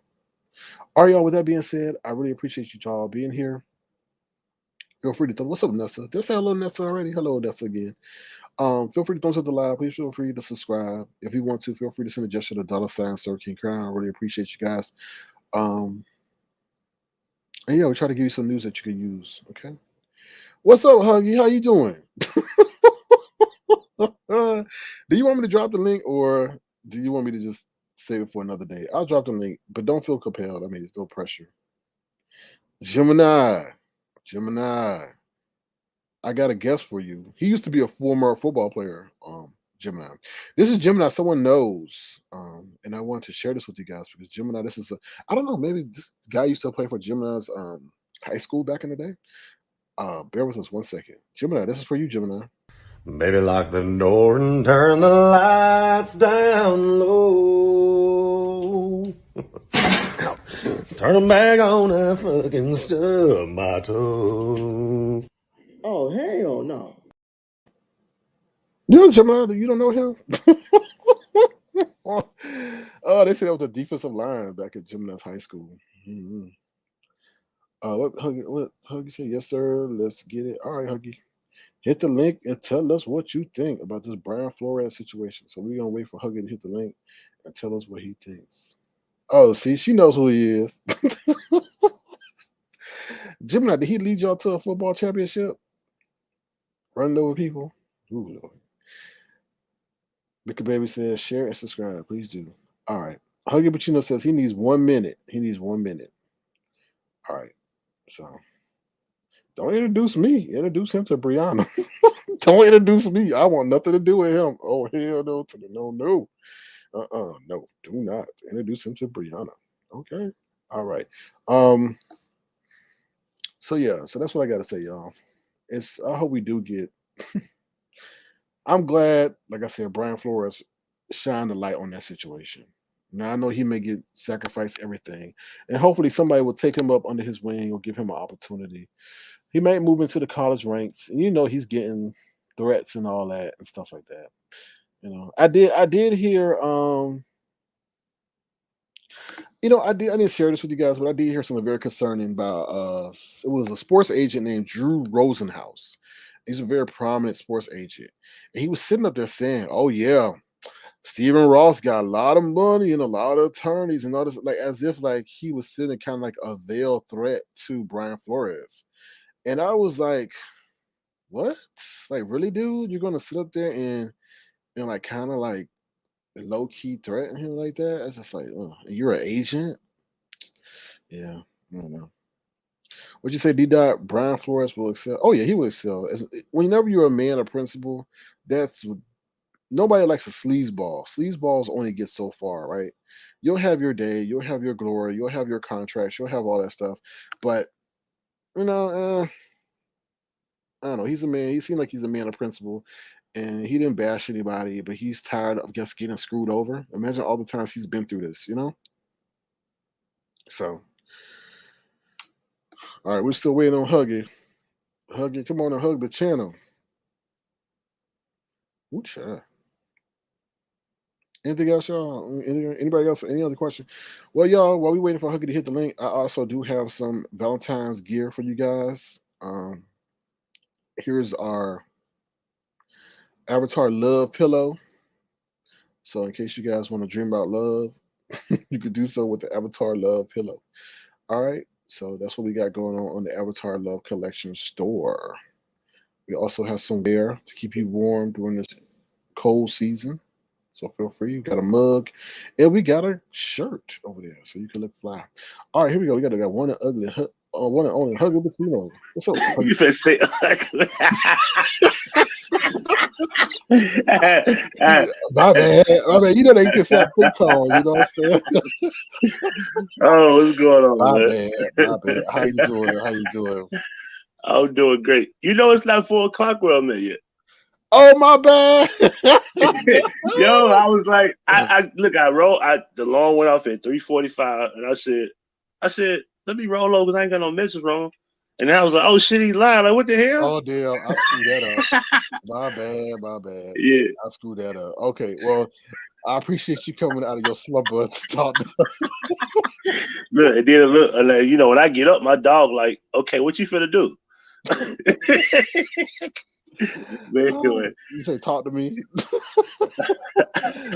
All right, y'all. With that being said, I really appreciate you all being here. Feel free to what's up, Nessa? Did I say hello, Nessa already? Hello, Nessa again. Feel free to thumbs up the live. Please feel free to subscribe. If you want to, feel free to send a gesture to $ Sir King Crown. I really appreciate you guys. Um, and yeah, we try to give you some news that you can use. Okay. What's up, Huggy? How you doing? Do you want me to drop the link, or do you want me to just save it for another day? I'll drop the link, but don't feel compelled. I mean, there's no pressure. Gemini. I got a guest for you. He used to be a former football player. Gemini. This is Gemini. Someone knows, and I wanted to share this with you guys because Gemini. This is I don't know. Maybe this guy used to play for Gemini's high school back in the day. Bear with us 1 second. Gemini, this is for you, Gemini. Baby, lock the door and turn the lights down low. Turn them back on, I fucking stub my toe. Oh, hell no. You know Gemini? You don't know him? Oh, they said that was the defensive line back at Gemini's high school. Mm-hmm. What Huggy said? Yes, sir. Let's get it. All right, Huggy. Hit the link and tell us what you think about this Brian Flores situation. So we're gonna wait for Huggy to hit the link and tell us what he thinks. Oh, see, she knows who he is. Gemini, did he lead y'all to a football championship? Running over people? Ooh, Lord. Mickey Baby says, share and subscribe. Please do. All right. Huggy Pacino says he needs 1 minute. He needs 1 minute. All right. So don't introduce me. Introduce him to Brianna. Don't introduce me. I want nothing to do with him. Oh, hell no. No. No. Do not. Introduce him to Brianna. Okay. All right. So yeah, so that's what I gotta say, y'all. I hope we do get I'm glad, like I said, Brian Flores shined the light on that situation. Now I know he may get sacrificed everything, and hopefully somebody will take him up under his wing or give him an opportunity. He might move into the college ranks, and he's getting threats and all that and stuff like that. I did hear I didn't share this with you guys, but I did hear something very concerning about it was a sports agent named Drew Rosenhaus. He's a very prominent sports agent. And he was sitting up there saying, "Oh yeah, Stephen Ross got a lot of money and a lot of attorneys and all this," like as if like he was sitting kind of like a veiled threat to Brian Flores. And I was like, "What? Like really, dude? You're gonna sit up there and like kind of like low key threaten him like that?" It's just like, oh, you're an agent? Yeah, I don't know. What you say, D. Dot? Brian Flores will excel. Oh yeah, he will excel. Whenever you're a man of principle, that's nobody likes a sleazeball. Sleazeballs only get so far, right? You'll have your day, you'll have your glory, you'll have your contracts, you'll have all that stuff. But you know, I don't know. He's a man. He seemed like he's a man of principle, and he didn't bash anybody. But he's tired of just getting screwed over. Imagine all the times he's been through this. So, all right, we're still waiting on Huggy. Huggy, come on and hug the channel. Ooh, child. Anything else, y'all? Anybody else? Any other question? Well, y'all, while we waiting for Huggy to hit the link, I also do have some Valentine's gear for you guys. Here's our Avatar Love pillow. So, in case you guys want to dream about love, you could do so with the Avatar Love pillow. All right. So that's what we got going on the Avatar Love Collection store. We also have some wear to keep you warm during this cold season. So feel free. You got a mug, and we got a shirt over there, so you can look fly. All right, here we go. We got one and ugly, one and only Huggy Between. What's up? You finna say ugly. My bad. You know they can say big tone. You know what I'm saying? Oh, what's going on, My man? bad. My bad. How you doing? How you doing? I'm doing great. You know it's not 4:00 where I'm at yet. Oh, my bad. Yo, I was like, I look, the alarm went off at 3:45, and I said, let me roll over because I ain't got no message wrong. And then I was like, oh shit, he's lying. Like, what the hell? Oh damn, I screwed that up. My bad. Yeah. I screwed that up. Okay, well, I appreciate you coming out of your slumber to talk to Look, and then like, you know, when I get up, my dog like, okay, what you finna do? But anyway. You say talk to me.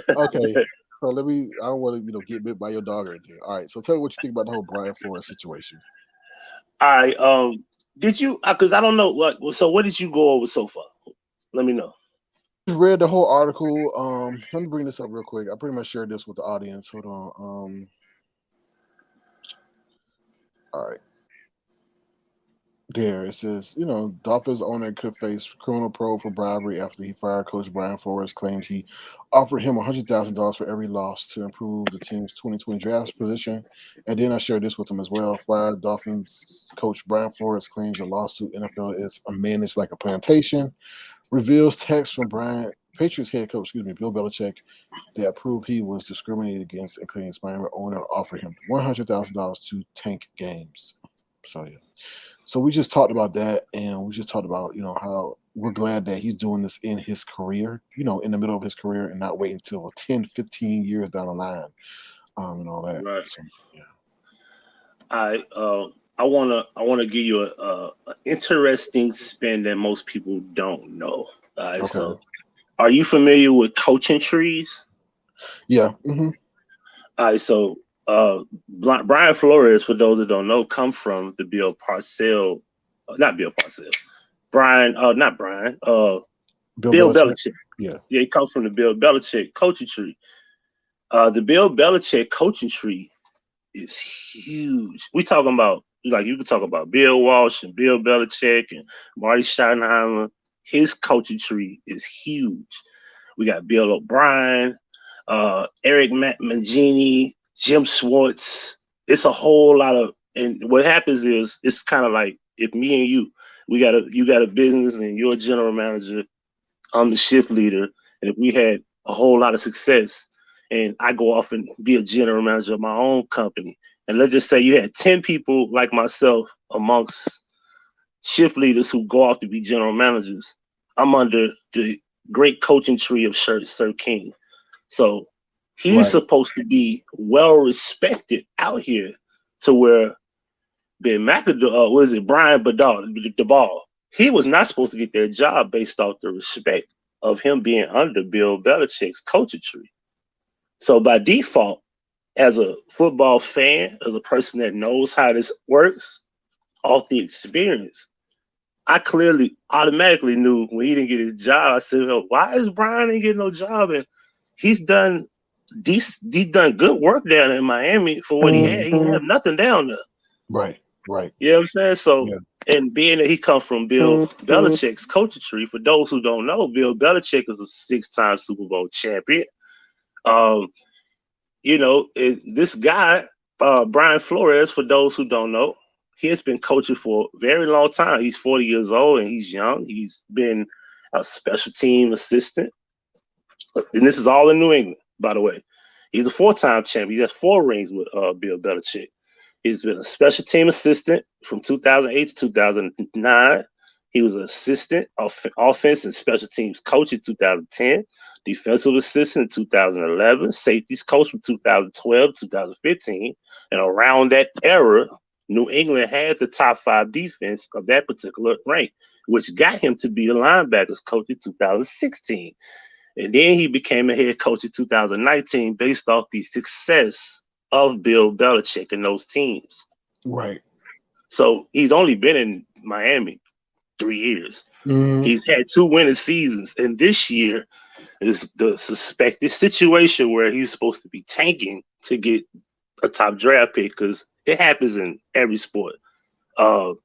Okay. So I don't want to, get bit by your dog or anything. All right. So tell me what you think about the whole Brian Flores situation. All right. Did you? Because I don't know what. So what did you go over so far? Let me know. Just read the whole article. Let me bring this up real quick. I pretty much shared this with the audience. Hold on. All right. There it says, Dolphins owner could face criminal probe for bribery after he fired coach Brian Flores. Claimed he offered him $100,000 for every loss to improve the team's 2020 draft position. And then I shared this with him as well. Fired Dolphins coach Brian Flores claims the lawsuit NFL is managed like a plantation. Reveals text from Patriots head coach, Bill Belichick, that proved he was discriminated against and claims Miami owner offered him $100,000 to tank games. So yeah. So we just talked about that, and we just talked about, how we're glad that he's doing this in his career, in the middle of his career and not waiting until 10, 15 years down the line, and all that. Right. So, yeah. I wanna give you a interesting spin that most people don't know. Okay. So are you familiar with coaching trees? Yeah. Mm-hmm. All right, so Brian Flores, for those that don't know, come from the Bill Parcells, not Bill Parcells, not Brian, Bill Belichick. Yeah, he comes from the Bill Belichick coaching tree. The Bill Belichick coaching tree is huge. We talking about, like, you can talk about Bill Walsh and Bill Belichick and Marty Schottenheimer. His coaching tree is huge. We got Bill O'Brien, Eric Mangini, Jim Schwartz. It's a whole lot of, and what happens is it's kind of like if me and you got a business and you're a general manager, I'm the shift leader, and if we had a whole lot of success and I go off and be a general manager of my own company, and let's just say you had 10 people like myself amongst shift leaders who go off to be general managers, I'm under the great coaching tree of Sir King. So he's supposed to be well respected out here to where Ben McAdoo, Brian Daboll, he was not supposed to get that job based off the respect of him being under Bill Belichick's coaching tree. So by default, as a football fan, as a person that knows how this works, off the experience, I clearly automatically knew when he didn't get his job. I said, "Oh, why is Brian ain't getting no job?" And he's done good work down in Miami for what he had. He didn't have nothing down there. Right. You know what I'm saying? So, Yeah. and being that he comes from Bill Belichick's coaching tree, for those who don't know, Bill Belichick is a 6-time Super Bowl champion. This guy, Brian Flores, for those who don't know, he has been coaching for a very long time. He's 40 years old and he's young. He's been a special team assistant. And this is all in New England, by the way. He's a 4-time champion. He has 4 rings with Bill Belichick. He's been a special team assistant from 2008 to 2009. He was an assistant offense and special teams coach in 2010, defensive assistant in 2011, safeties coach from 2012 to 2015. And around that era, New England had the top 5 defense of that particular rank, which got him to be a linebackers coach in 2016. And then he became a head coach in 2019 based off the success of Bill Belichick and those teams. Right. So he's only been in Miami 3 years. He's had 2 winning seasons. And this year is the suspected situation where he's supposed to be tanking to get a top draft pick, because it happens in every sport. The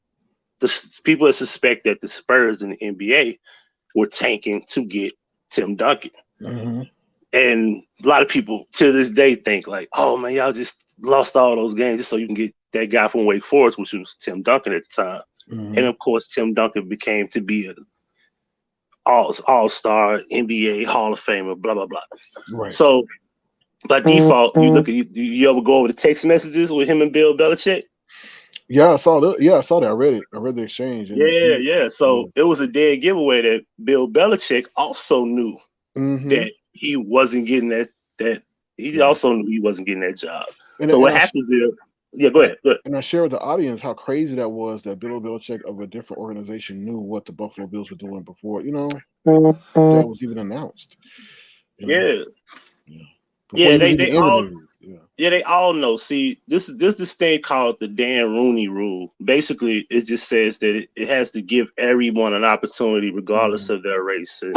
people that suspect that the Spurs in the NBA were tanking to get Tim Duncan. And a lot of people to this day think like, oh man, y'all just lost all those games just so you can get that guy from Wake Forest, which was Tim Duncan at the time. And of course, Tim Duncan became to be an all-star, NBA Hall of Famer, blah, blah, blah. Right. So by default, you ever go over the text messages with him and Bill Belichick? Yeah, I saw that. Yeah, I saw that. I read it. I read the exchange. Yeah. So it was a dead giveaway that Bill Belichick also knew that he wasn't getting that. He also knew he wasn't getting that job. So what happens is, go ahead. And I share with the audience how crazy that was that Bill Belichick of a different organization knew what the Buffalo Bills were doing before, that was even announced. Yeah. Before they all know. See, this thing called the Dan Rooney rule. Basically, it just says that it has to give everyone an opportunity, regardless of their race and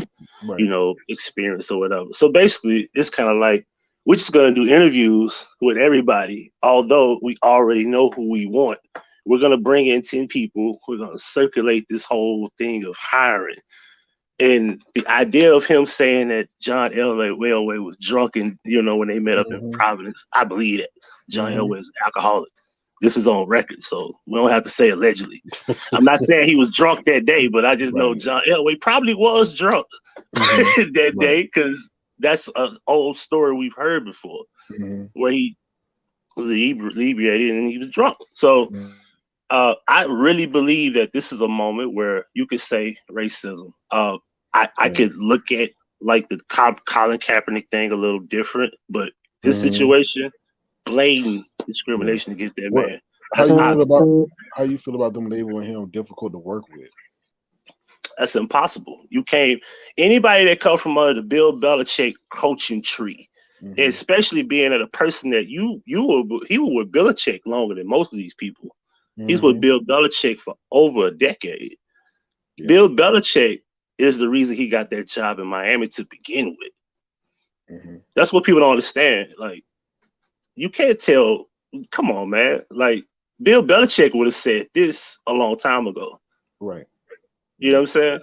experience or whatever. So basically, it's kind of like we're just gonna do interviews with everybody, although we already know who we want. We're gonna bring in 10 people. We're gonna circulate this whole thing of hiring. And the idea of him saying that John Elway was drunk and when they met up in Providence, I believe that John Elway is an alcoholic. This is on record, so we don't have to say allegedly. I'm not saying he was drunk that day, but I just know John Elway probably was drunk that day, because that's an old story we've heard before, where he was inebriated and he was drunk. So I really believe that this is a moment where you could say racism. I could look at like the Colin Kaepernick thing a little different, but this situation, blatant discrimination against that man. How you feel about them labeling him difficult to work with? That's impossible. You can't. Anybody that comes from under the Bill Belichick coaching tree, especially being a person that he was with Belichick longer than most of these people. He's with Bill Belichick for over a decade. Yeah. Bill Belichick is the reason he got that job in Miami to begin with. That's what people don't understand. Like, you can't tell. Come on, man. Like, Bill Belichick would have said this a long time ago. Right. You know what I'm saying?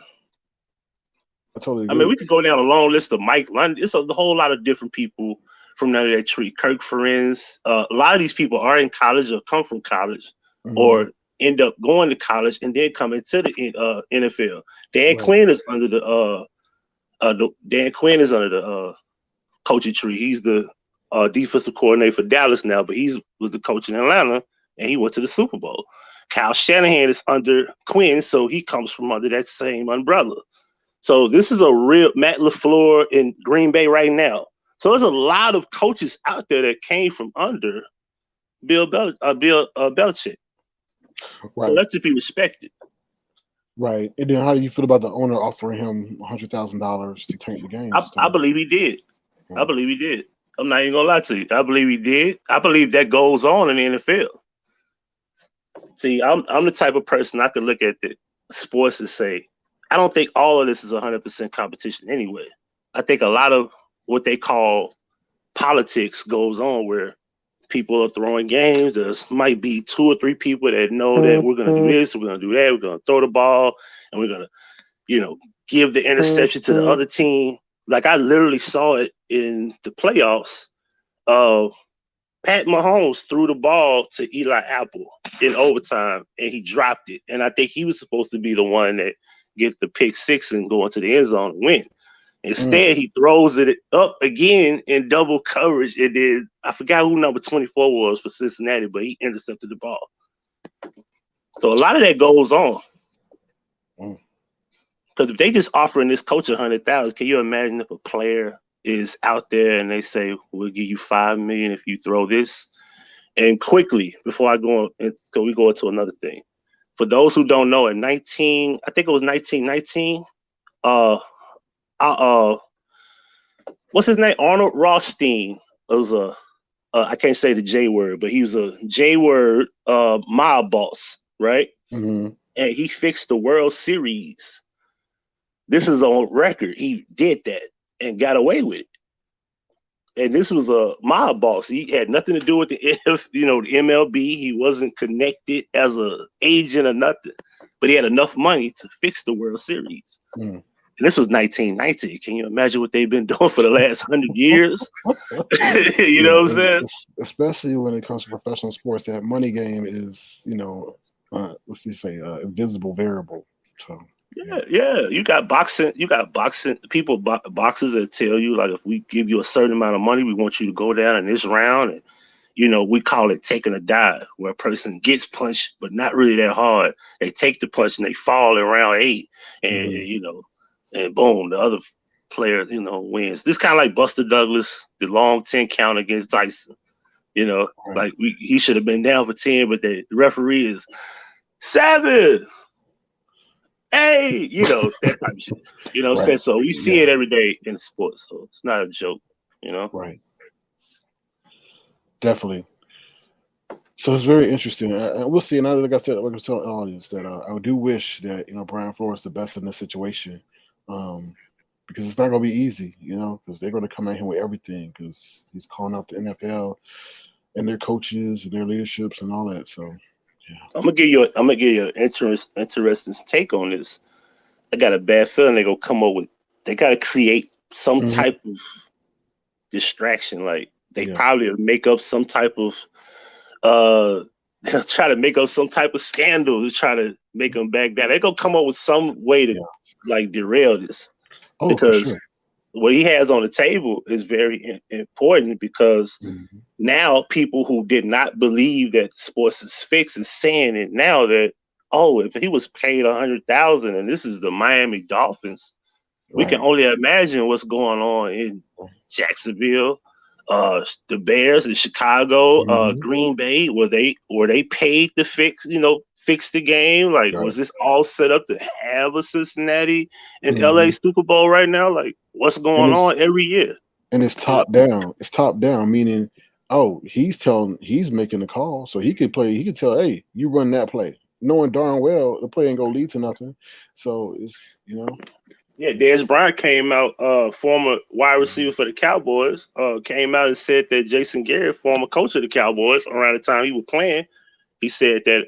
I totally agree. I mean, we could go down a long list of Mike London. It's a whole lot of different people from under that tree. Kirk Ferentz. A lot of these people are in college or come from college. Or end up going to college and then come into the NFL. Dan Quinn is under the coaching tree. He's the defensive coordinator for Dallas now, but he was the coach in Atlanta and he went to the Super Bowl. Kyle Shanahan is under Quinn, so he comes from under that same umbrella. So this is a real Matt LaFleur in Green Bay right now. So there's a lot of coaches out there that came from under Bill Belichick. Right. So let's just be respected. Right. And then how do you feel about the owner offering him $100,000 to tank the game? I believe he did. I Mm. believe he did. I'm not even gonna lie to you. I believe he did. I believe that goes on in the NFL. See, I'm the type of person I could look at the sports and say, I don't think all of this is 100% competition anyway. I think a lot of what they call politics goes on where people are throwing games. There might be 2 or 3 people that know that we're going to do this, we're going to do that, we're going to throw the ball, and we're going to, give the interception to the other team. Like I literally saw it in the playoffs. Pat Mahomes threw the ball to Eli Apple in overtime, and he dropped it. And I think he was supposed to be the one that get the pick 6 and go into the end zone and win. Instead, he throws it up again in double coverage. And then I forgot who number 24 was for Cincinnati, but he intercepted the ball. So a lot of that goes on. Because if they just offering this coach $100,000, can you imagine if a player is out there and they say, we'll give you $5 million if you throw this? And quickly, before I go on, so we go into another thing. For those who don't know, I think it was 1919, what's his name? Arnold Rothstein was I can't say the J word, but he was a J word mob boss, right? Mm-hmm. And he fixed the World Series. This is on record. He did that and got away with it. And this was a mob boss. He had nothing to do with the MLB. He wasn't connected as an agent or nothing, but he had enough money to fix the World Series. Mm. And this was 1990. Can you imagine what they've been doing for the last 100 years? You know what I'm saying? Especially when it comes to professional sports, that money game is, what you say, invisible variable. So. Yeah. You got boxing people, boxers that tell you, like, if we give you a certain amount of money, we want you to go down in this round. And, we call it taking a dive, where a person gets punched, but not really that hard. They take the punch and they fall in round 8. And, and boom, the other player, wins. This kind of like Buster Douglas, the long 10 count against Tyson. Like he should have been down for 10, but the referee is 7. Hey, that type of shit. You know what I'm saying? So we see it every day in sports. So it's not a joke, Right. Definitely. So it's very interesting. And we'll see. And like I said, like I was telling the audience, that I do wish that, Brian Flores the best in this situation. Because it's not going to be easy, because they're going to come at him with everything, because he's calling out the NFL and their coaches and their leaderships and all that. So. Yeah. I'm gonna give you an interesting take on this. I got a bad feeling they gotta create some type of distraction. Like they probably make up some type of they'll try to make up some type of scandal to try to make them back down. They're gonna come up with some way to like derail this. Because what he has on the table is very important, because now people who did not believe that sports is fixed is saying it now that, if he was paid $100,000 and this is the Miami Dolphins, we can only imagine what's going on in Jacksonville, the Bears in Chicago, Green Bay, were they paid to fix the game? Like, was this all set up to have a Cincinnati and LA Super Bowl right now? Like, what's going on every year? And it's top down. It's top down, meaning, he's making the call, so he could tell, hey, you run that play, knowing darn well the play ain't gonna lead to nothing. So it's Yeah, Dez Bryant came out, former wide receiver for the Cowboys, came out and said that Jason Garrett, former coach of the Cowboys, around the time he was playing, he said that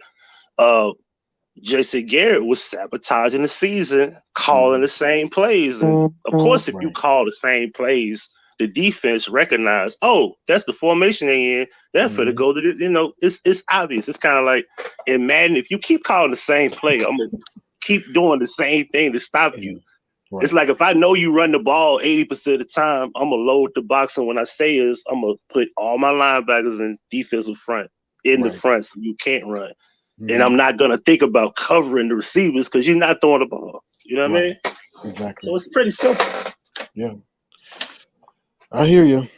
Jason Garrett was sabotaging the season, calling the same plays. And of course, if you call the same plays, the defense recognize, that's the formation they in. They're for to go to the, it's obvious. It's kind of like in Madden, if you keep calling the same play, I'm gonna keep doing the same thing to stop you. Right. It's like if I know you run the ball 80% of the time, I'm gonna load the box, and when I say is, I'm gonna put all my linebackers in defensive front in the front, so you can't run. And I'm not gonna think about covering the receivers because you're not throwing the ball. You know what I mean? Exactly. So it's pretty simple. Yeah, I hear you.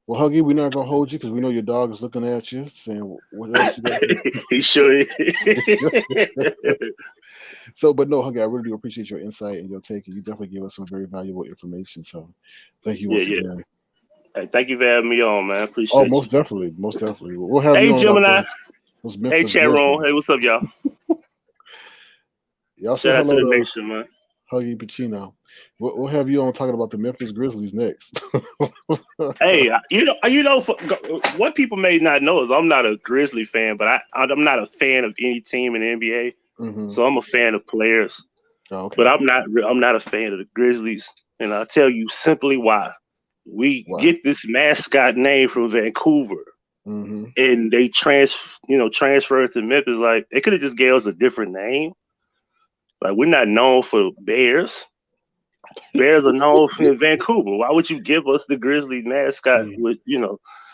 Well, Huggy, we're not gonna hold you because we know your dog is looking at you, saying what else you got. He sure is. So, but no, Huggy, I really do appreciate your insight and your take, and you definitely give us some very valuable information. So, thank you Yeah, once yeah. again. Hey, thank you for having me on, man. Oh, Appreciate you. most definitely, most definitely. We'll have you Hey, on about Gemini. those Hey, Memphis chat room. Hey, Grizzlies. what's up, y'all? Y'all say Shout out to hello the to nation, man. Huggy Pacino. We'll have you on talking about the Memphis Grizzlies next. Hey, what people may not know is I'm not a Grizzly fan, but I'm not a fan of any team in the NBA. Mm-hmm. So I'm a fan of players, Oh, okay. but I'm not a fan of the Grizzlies, and I'll tell you simply why. We Wow. get this mascot name from Vancouver, Mm-hmm. and they transfer it to Memphis. Like they could have just gave us a different name. Like we're not known for Bears. Bears are known in Vancouver. Why would you give us the Grizzlies mascot Mm-hmm. with,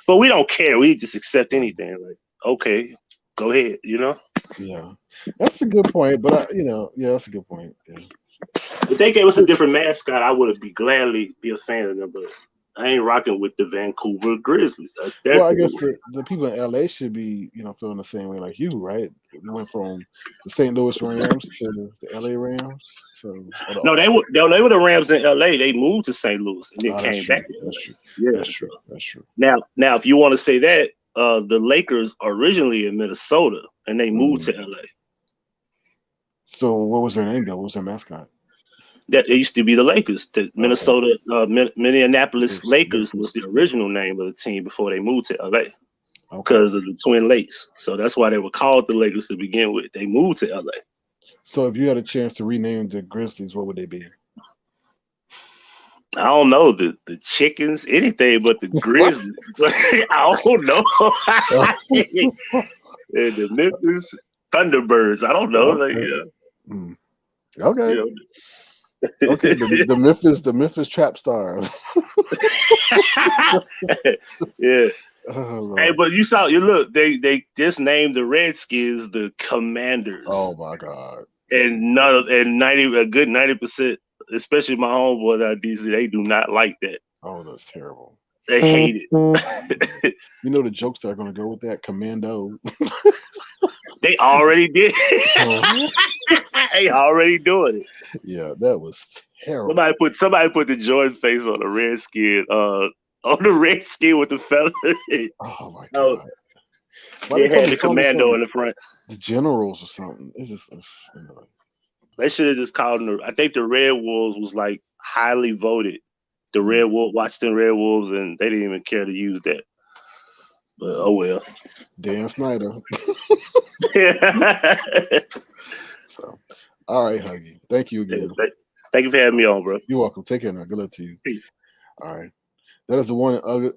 but we don't care. We just accept anything. Like, okay, go ahead, Yeah, that's a good point. But yeah, that's a good point. Yeah. If they gave us a different mascot, I would be gladly be a fan of them, but I ain't rocking with the Vancouver Grizzlies. That's their Well, I team. guess the people in LA should be, feeling the same way like you, right? We went from the St. Louis Rams to the LA Rams. So, No, they were the Rams in LA. They moved to St. Louis and then oh, that's came true. back to That's LA. true. Yeah. That's So true. That's true. now if you want to say that, the Lakers are originally in Minnesota and they moved Mm. to LA. So, what was their name though? What was their mascot? That it used to be the Lakers. The Okay. Minnesota, Minneapolis Lakers was Lakers. the original name of the team before they moved to LA Okay. because of the Twin Lakes. So that's why they were called the Lakers to begin with. They moved to LA. So, if you had a chance to rename the Grizzlies, what would they be? I don't know the chickens, anything but the What? Grizzlies. I don't know. And the Memphis Thunderbirds. I don't know. Like, Okay. Mm. Okay. you Okay. The Memphis Trap Stars. yeah. Oh Hey, Lord. but you look, they just named the Redskins the Commanders. Oh my God. And a good 90%, especially my homeboys out DC, they do not like that. Oh, that's terrible. They hate it. You know the jokes that are going to go with that? Commando. They already did. Oh. They already doing it. Yeah, that was terrible. Somebody put the Jordan face on the Redskin. On the Redskin with the feather. Oh my Oh, God. Why they had they the call commando themselves in the front. the generals or something? It's just anyway. They should have just called them. I think the Red Wolves was like highly voted. The Washington Red Wolves, and they didn't even care to use that. But oh well. Dan Snyder. Yeah. So, all right, Huggy. Thank you again. Thank you for having me on, bro. You're welcome. Take care now. Good luck to you. Peace. All right. That is the one and only.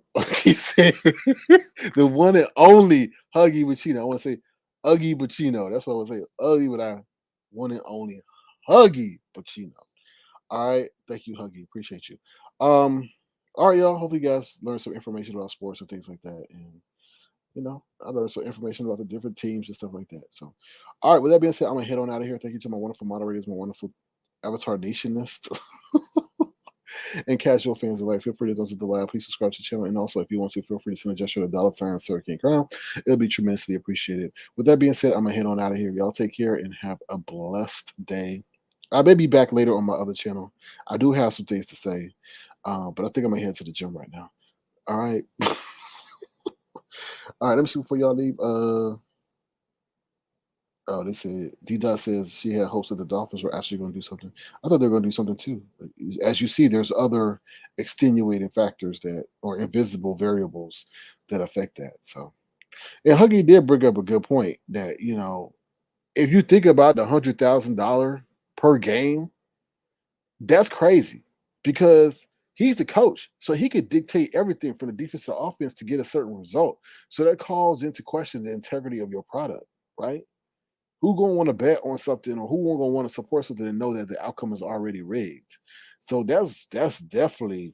He said the one and only Huggy Bacino. I want to say Huggy Bacino. That's what I want to say. Huggy, but I one and only Huggy Bacino. All right. Thank you, Huggy. Appreciate you. All right, y'all. Hopefully you guys learned some information about sports and things like that. And I learned some information about the different teams and stuff like that. So, all right, with that being said, I'm gonna head on out of here. Thank you to my wonderful moderators, my wonderful Avatar Nationists. And casual fans alike, feel free to go to the live. Please subscribe to the channel. And also, if you want to, feel free to send a gesture to $ Sir King Crown. It'll be tremendously appreciated. With that being said, I'm going to head on out of here. Y'all take care and have a blessed day. I may be back later on my other channel. I do have some things to say, but I think I'm going to head to the gym right now. All right. All right, let me see before y'all leave. Oh, they said D-Dot says she had hopes that the Dolphins were actually going to do something. I thought they were going to do something too. As you see, there's other extenuating factors or invisible variables that affect that. So, and Huggy did bring up a good point that if you think about the $100,000 per game, that's crazy because he's the coach, so he could dictate everything from the defense to offense to get a certain result. So that calls into question the integrity of your product, right? Who gonna want to bet on something, or who gonna want to support something and know that the outcome is already rigged? So that's definitely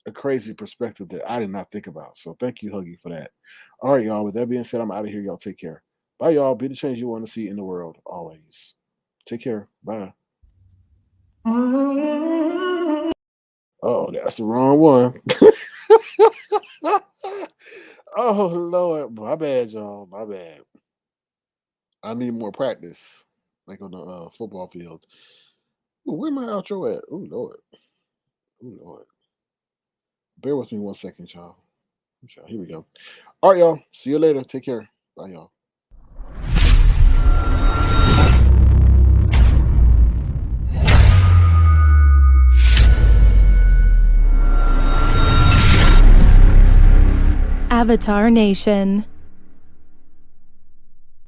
a crazy perspective that I did not think about. So thank you, Huggy, for that. All right, y'all. With that being said, I'm out of here. Y'all take care. Bye, y'all. Be the change you want to see in the world always. Take care. Bye. Oh, that's the wrong one. Oh Lord, my bad, y'all. My bad. I need more practice, like on the football field. Ooh, where my outro at? Oh Lord. Oh Lord. Bear with me 1 second, y'all. Here we go. All right, y'all. See you later. Take care. Bye, y'all. Avatar Nation.